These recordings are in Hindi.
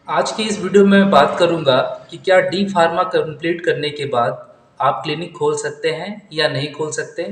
आज की इस वीडियो में मैं बात करूंगा कि क्या डी फार्मा कंप्लीट करने के बाद आप क्लिनिक खोल सकते हैं या नहीं खोल सकते।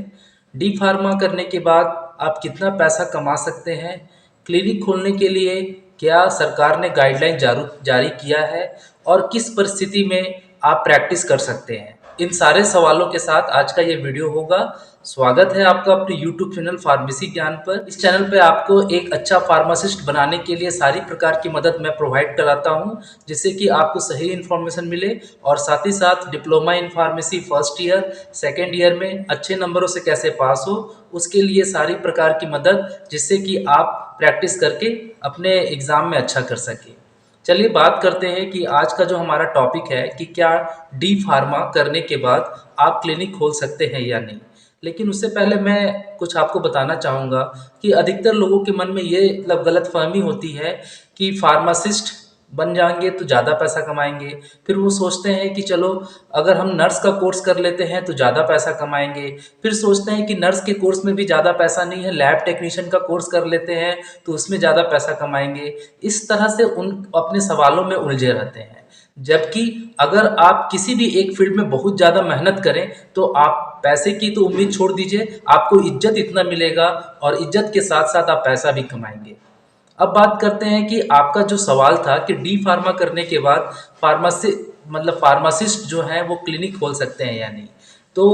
डी फार्मा करने के बाद आप कितना पैसा कमा सकते हैं। क्लिनिक खोलने के लिए क्या सरकार ने गाइडलाइन जारी किया है और किस परिस्थिति में आप प्रैक्टिस कर सकते हैं। इन सारे सवालों के साथ आज का ये वीडियो होगा। स्वागत है आपका अपने YouTube चैनल फार्मेसी ज्ञान पर। इस चैनल पे आपको एक अच्छा फार्मासिस्ट बनाने के लिए सारी प्रकार की मदद मैं प्रोवाइड कराता हूँ, जिससे कि आपको सही इन्फॉर्मेशन मिले और साथ ही साथ diploma in pharmacy first year second year में अच्छे नंबरों से कैसे पास हो, उसके लिए सारी प्रकार की मदद, जिससे कि आप प्रैक्टिस करके अपने एग्ज़ाम में अच्छा कर सकें। चलिए बात करते हैं कि आज का जो हमारा टॉपिक है कि क्या डी फार्मा करने के बाद आप क्लिनिक खोल सकते हैं या नहीं। लेकिन उससे पहले मैं कुछ आपको बताना चाहूँगा कि अधिकतर लोगों के मन में ये गलतफहमी होती है कि फार्मासिस्ट बन जाएंगे तो ज़्यादा पैसा कमाएंगे। फिर वो सोचते हैं कि चलो अगर हम नर्स का कोर्स कर लेते हैं तो ज़्यादा पैसा कमाएंगे। फिर सोचते हैं कि नर्स के कोर्स में भी ज़्यादा पैसा नहीं है, लैब टेक्नीशियन का कोर्स कर लेते हैं तो उसमें ज़्यादा पैसा कमाएंगे। इस तरह से उन अपने सवालों में उलझे रहते हैं। जबकि अगर आप किसी भी एक फील्ड में बहुत ज़्यादा मेहनत करें तो आप पैसे की तो उम्मीद छोड़ दीजिए, आपको इज्जत इतना मिलेगा और इज्जत के साथ साथ आप पैसा भी कमाएंगे। अब बात करते हैं कि आपका जो सवाल था कि डी फार्मा करने के बाद फार्मासिस्ट जो है वो क्लिनिक खोल सकते हैं या नहीं। तो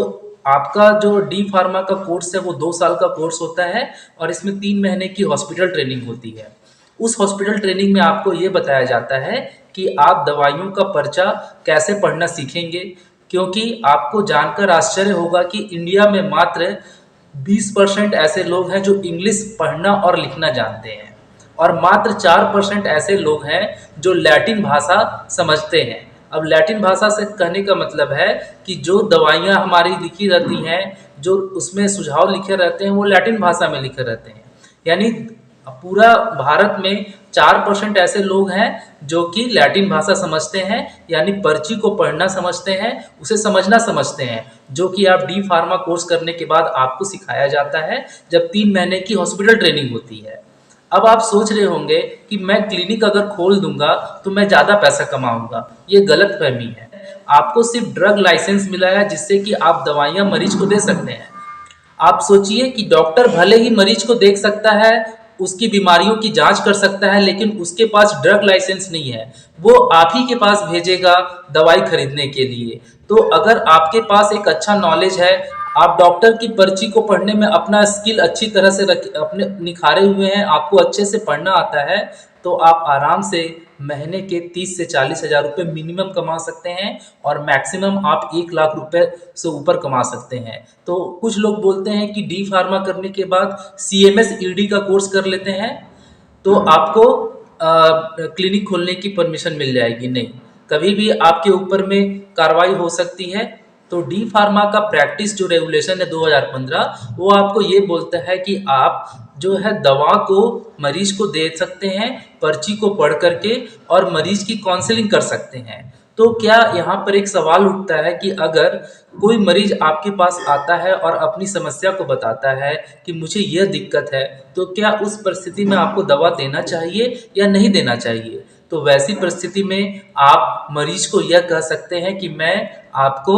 आपका जो डी फार्मा का कोर्स है वो 2 साल का कोर्स होता है और इसमें 3 महीने की हॉस्पिटल ट्रेनिंग होती है। उस हॉस्पिटल ट्रेनिंग में आपको ये बताया जाता है कि आप दवाइयों का पर्चा कैसे पढ़ना सीखेंगे, क्योंकि आपको जानकर आश्चर्य होगा कि इंडिया में मात्र 20% ऐसे लोग हैं जो इंग्लिश पढ़ना और लिखना जानते हैं और मात्र 4% ऐसे लोग हैं जो लैटिन भाषा समझते हैं। अब लैटिन भाषा से कहने का मतलब है कि जो दवाइयाँ हमारी लिखी रहती हैं, जो उसमें सुझाव लिखे रहते हैं, वो लैटिन भाषा में लिखे रहते हैं। यानी पूरा भारत में 4% ऐसे लोग हैं जो कि लैटिन भाषा समझते हैं, यानी पर्ची को पढ़ना समझते हैं, उसे समझना समझते हैं, जो कि आप डी फार्मा कोर्स करने के बाद आपको सिखाया जाता है जब 3 महीने की हॉस्पिटल ट्रेनिंग होती है। अब आप सोच रहे होंगे कि मैं क्लिनिक अगर खोल दूंगा तो मैं ज़्यादा पैसा कमाऊंगा। ये गलत फहमी है। आपको सिर्फ ड्रग लाइसेंस मिला है जिससे कि आप दवाइयाँ मरीज को दे सकते हैं। आप सोचिए कि डॉक्टर भले ही मरीज को देख सकता है, उसकी बीमारियों की जांच कर सकता है, लेकिन उसके पास ड्रग लाइसेंस नहीं है। वो आप ही के पास भेजेगा दवाई खरीदने के लिए। तो अगर आपके पास एक अच्छा नॉलेज है, आप डॉक्टर की पर्ची को पढ़ने में अपना स्किल अच्छी तरह से अपने निखारे हुए हैं, आपको अच्छे से पढ़ना आता है, तो आप आराम से महीने के 30 से 40 हज़ार रुपये मिनिमम कमा सकते हैं और मैक्सिमम आप 1 लाख रुपए से ऊपर कमा सकते हैं। तो कुछ लोग बोलते हैं कि डी फार्मा करने के बाद CMS ED का कोर्स कर लेते हैं तो आपको क्लिनिक खोलने की परमिशन मिल जाएगी। नहीं, कभी भी आपके ऊपर में कार्रवाई हो सकती है। तो डी फार्मा का प्रैक्टिस जो रेगुलेशन है 2015, वो आपको ये बोलता है कि आप जो है दवा को मरीज को दे सकते हैं पर्ची को पढ़ करके और मरीज की काउंसलिंग कर सकते हैं। तो क्या यहाँ पर एक सवाल उठता है कि अगर कोई मरीज आपके पास आता है और अपनी समस्या को बताता है कि मुझे यह दिक्कत है, तो क्या उस परिस्थिति में आपको दवा देना चाहिए या नहीं देना चाहिए। तो वैसी परिस्थिति में आप मरीज को यह कह सकते हैं कि मैं आपको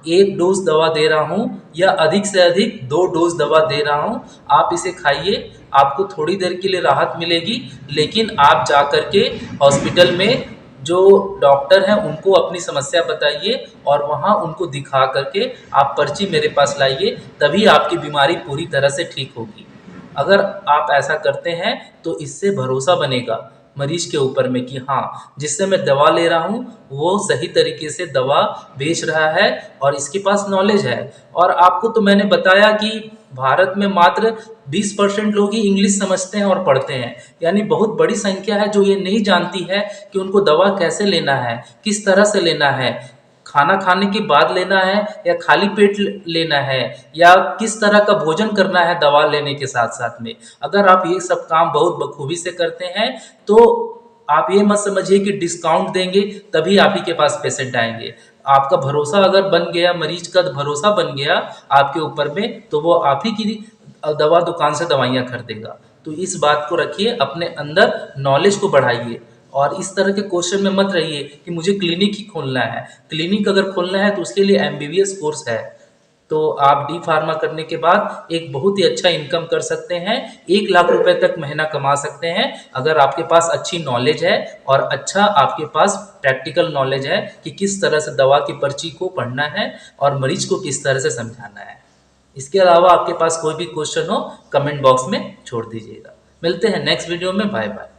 1 डोज दवा दे रहा हूँ या अधिक से अधिक 2 डोज दवा दे रहा हूँ, आप इसे खाइए, आपको थोड़ी देर के लिए राहत मिलेगी, लेकिन आप जा कर के हॉस्पिटल में जो डॉक्टर हैं उनको अपनी समस्या बताइए और वहाँ उनको दिखा करके आप पर्ची मेरे पास लाइए, तभी आपकी बीमारी पूरी तरह से ठीक होगी। अगर आप ऐसा करते हैं तो इससे भरोसा बनेगा मरीज के ऊपर में कि हाँ, जिससे मैं दवा ले रहा हूँ वो सही तरीके से दवा बेच रहा है और इसके पास नॉलेज है। और आपको तो मैंने बताया कि भारत में मात्र 20% लोग ही इंग्लिश समझते हैं और पढ़ते हैं, यानी बहुत बड़ी संख्या है जो ये नहीं जानती है कि उनको दवा कैसे लेना है, किस तरह से लेना है, खाना खाने के बाद लेना है या खाली पेट लेना है, या किस तरह का भोजन करना है दवा लेने के साथ साथ में। अगर आप ये सब काम बहुत बखूबी से करते हैं तो आप ये मत समझिए कि डिस्काउंट देंगे तभी आप ही के पास पेशेंट आएंगे। आपका भरोसा अगर बन गया, मरीज का भरोसा बन गया आपके ऊपर में, तो वो आप ही की दवा दुकान से दवाइयाँ खरीदेगा। तो इस बात को रखिए, अपने अंदर नॉलेज को बढ़ाइए और इस तरह के क्वेश्चन में मत रहिए कि मुझे क्लिनिक ही खोलना है। क्लिनिक अगर खोलना है तो उसके लिए एमबीबीएस कोर्स है। तो आप डी फार्मा करने के बाद एक बहुत ही अच्छा इनकम कर सकते हैं, 1 लाख रुपए तक महीना कमा सकते हैं अगर आपके पास अच्छी नॉलेज है और अच्छा आपके पास प्रैक्टिकल नॉलेज है कि किस तरह से दवा की पर्ची को पढ़ना है और मरीज को किस तरह से समझाना है। इसके अलावा आपके पास कोई भी क्वेश्चन हो कमेंट बॉक्स में छोड़ दीजिएगा। मिलते हैं नेक्स्ट वीडियो में। Bye bye.